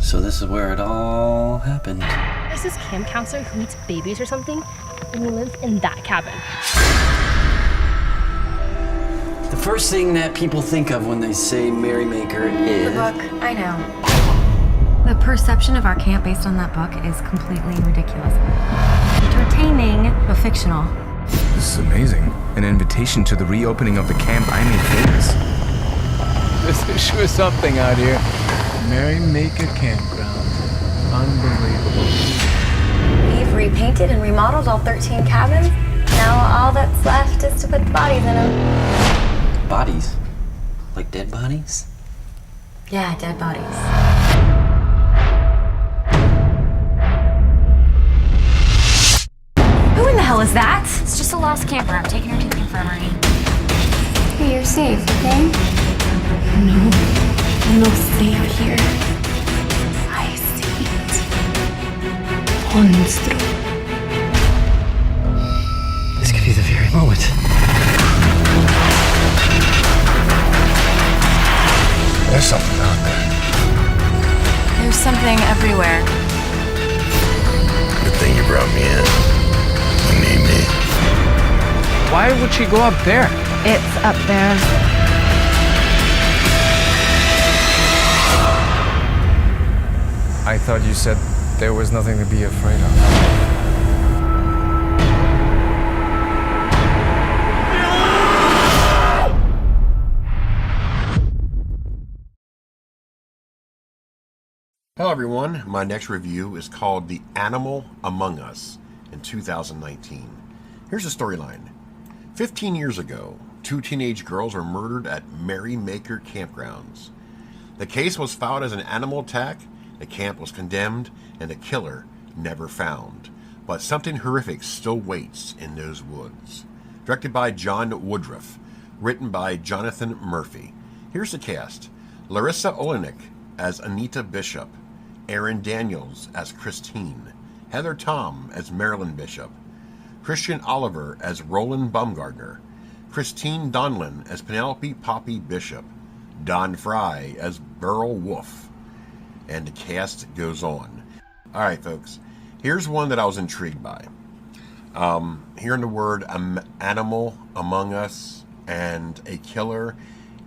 So this is where it all happened. There's this camp counselor who eats babies or something, and he lives in that cabin. The first thing that people think of when they say Merrymaker is... The book, I know. The perception of our camp based on that book is completely ridiculous. Entertaining, but fictional. This is amazing. An invitation to the reopening of the camp I made famous. This is sure something out here. Merrymaker Campgrounds. Unbelievable. We've repainted and remodeled all 13 cabins. Now all that's left is to put the bodies in them. Bodies? Like dead bodies? Yeah, dead bodies. Who in the hell is that? It's just a lost camper. I'm taking her to the infirmary. Hey, you're safe, okay? No safe here. I see it. Monstro. This could be the very moment. There's something out there. There's something everywhere. Good thing you brought me in. You need me. Why would she go up there? It's up there. I thought you said there was nothing to be afraid of. Hello everyone, my next review is called The Animal Among Us in 2019. Here's the storyline. 15 years ago, 2 teenage girls were murdered at Merrymaker Campgrounds. The case was filed as an animal attack, the camp was condemned, and the killer never found. But something horrific still waits in those woods. Directed by John Woodruff, written by Jonathan Murphy. Here's the cast. Larisa Oleynik as Anita Bishop, Erin Daniels as Christine, Heather Tom as Marilyn Bishop, Christian Oliver as Roland Baumgartner, Christine Donlin as Penelope Poppy Bishop, Don Fry as Burl Wolf, and the cast goes on. Alright folks, here's one that I was intrigued by. Hearing the word animal among us and a killer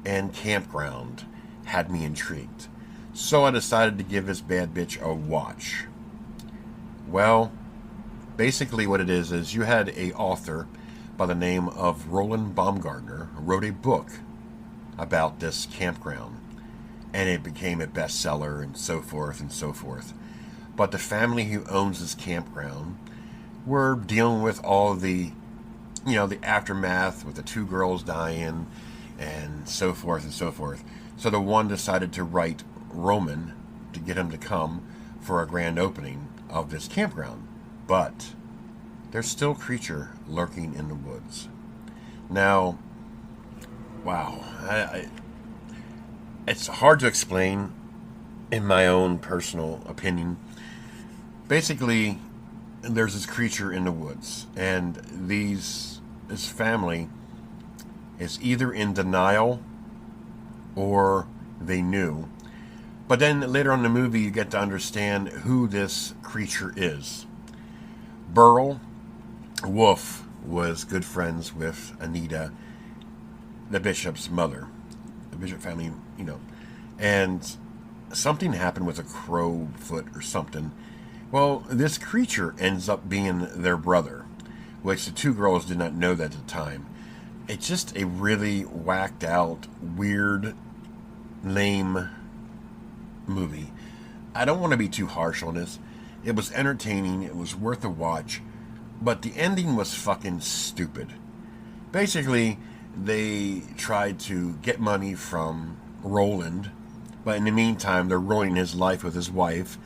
and campground had me intrigued. So I decided to give this bad bitch a watch. Well, basically what it is you had a author by the name of Roland Baumgartner who wrote a book about this campground, and it became a bestseller and so forth and so forth. But the family who owns this campground were dealing with all the, the aftermath with the 2 girls dying and so forth and so forth. So the one decided to write Roman to get him to come for a grand opening of this campground. But there's still a creature lurking in the woods. Now, wow, it's hard to explain in my own personal opinion. Basically, there's this creature in the woods, and this family is either in denial or they knew. But then later on in the movie, you get to understand who this creature is. Burl Wolf was good friends with Anita, the Bishop's mother. The Bishop family, And something happened with a crow foot or something. Well, this creature ends up being their brother, which the 2 girls did not know that at the time. It's just a really whacked out, weird, lame movie. I don't want to be too harsh on this. It was entertaining, it was worth a watch, but the ending was fucking stupid. Basically, they tried to get money from Roland, but in the meantime, they're ruining his life with his wife,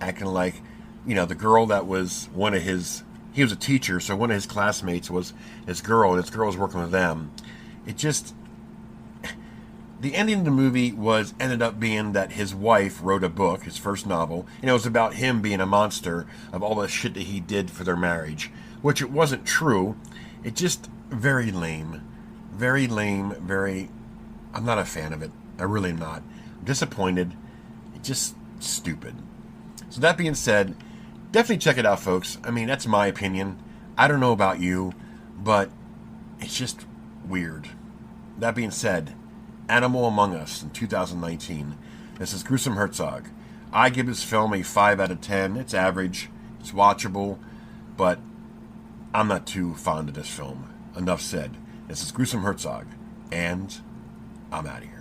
acting like, the girl that was one of his, he was a teacher, so one of his classmates was his girl, and his girl was working with them. It just, the ending of the movie ended up being that his wife wrote a book, his first novel, and it was about him being a monster of all the shit that he did for their marriage, which it wasn't true. It just, very lame, I'm not a fan of it. I really am not. I'm disappointed. stupid. So that being said, definitely check it out, folks. I mean, that's my opinion. I don't know about you, but it's just weird. That being said, Animal Among Us in 2019. This is Gruesome Herzog. I give this film a 5 out of 10. It's average. It's watchable. But I'm not too fond of this film. Enough said. This is Gruesome Herzog. And I'm out of here.